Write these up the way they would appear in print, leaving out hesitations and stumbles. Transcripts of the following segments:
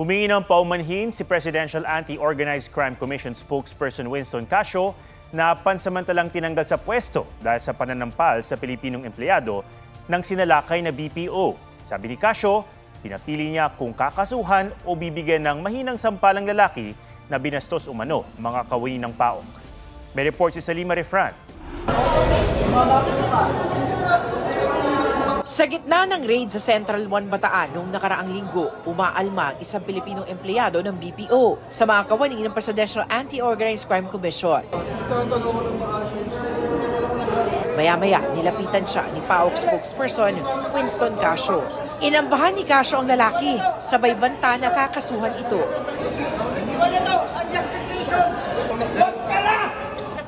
Humingi ng paumanhin si Presidential Anti-Organized Crime Commission spokesperson Winston Casio na pansamantalang tinanggal sa pwesto dahil sa pananampal sa Pilipinong empleyado ng sinalakay na BPO. Sabi ni Casio, pinapili niya kung kakasuhan o bibigyan ng mahinang sampalang lalaki na binastos umano mga kawani ng PAOK. May report si Salima Refran. Sa gitna ng raid sa Central 1 Bataan noong nakaraang linggo, umaalma ang isang Pilipinong empleyado ng BPO sa mga kawani ng Presidential Anti-Organized Crime Commission. Maya-maya, nilapitan siya ni PAOK spokesperson Winston Casio. Inambahan ni Casio ang lalaki, sabay banta na kakasuhan ito.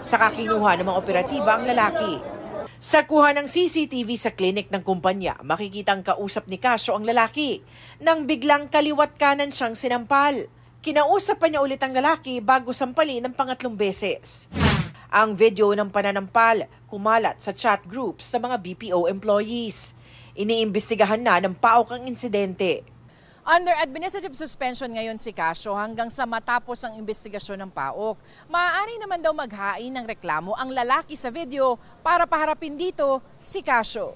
Saka kinuha ng mga operatiba ang lalaki. Sa kuha ng CCTV sa klinik ng kumpanya, makikitang kausap ni Casio ang lalaki nang biglang kaliwat kanan siyang sinampal. Kinausap pa niya ulit ang lalaki bago sampalin ng pangatlong beses. Ang video ng pananampal kumalat sa chat groups sa mga BPO employees. Iniimbestigahan na ng PAOK ang insidente. Under administrative suspension ngayon si Casio hanggang sa matapos ang investigasyon ng PAOK. Maaari naman daw maghain ng reklamo ang lalaki sa video para paharapin dito si Casio.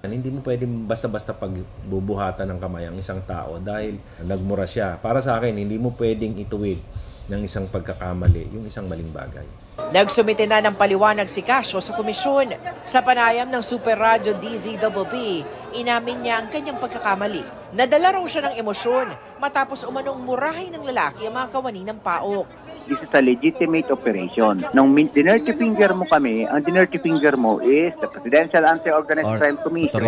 Hindi mo pwedeng basta-basta pagbubuhatan ng kamay ang isang tao dahil nagmura siya. Para sa akin, hindi mo pwedeng ituwid ng isang pagkakamali, yung isang maling bagay. Nagsumite na ng paliwanag si Casio sa komisyon. Sa panayam ng Super Radio DZBB, inamin niya ang kanyang pagkakamali. Nadala raw siya ng emosyon matapos umanong murahin ng lalaki ang mga kawani ng PAOK. This is a legitimate operation. Nung dinirty finger mo kami, ang dinirty finger mo is the Presidential Anti-Organized Crime Commission.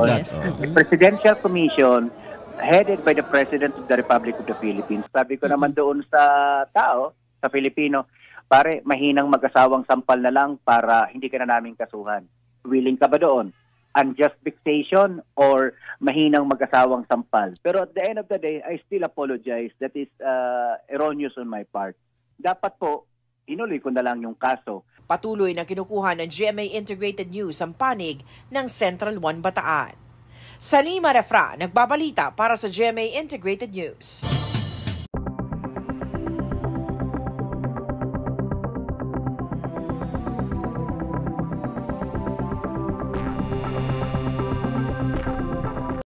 The Presidential Commission headed by the President of the Republic of the Philippines. Sabi ko naman doon sa tao, sa Pilipino, pare, mahinang mag-asawang sampal na lang para hindi ka na namin kasuhan. Willing ka ba doon? Unjust fixation or mahinang mag-asawang sampal? Pero at the end of the day, I still apologize. That is erroneous on my part. Dapat po, inuloy ko na lang yung kaso. Patuloy na kinukuha ng GMA Integrated News ang panig ng Central 1 Bataan. Salima Refran, nagbabalita para sa GMA Integrated News.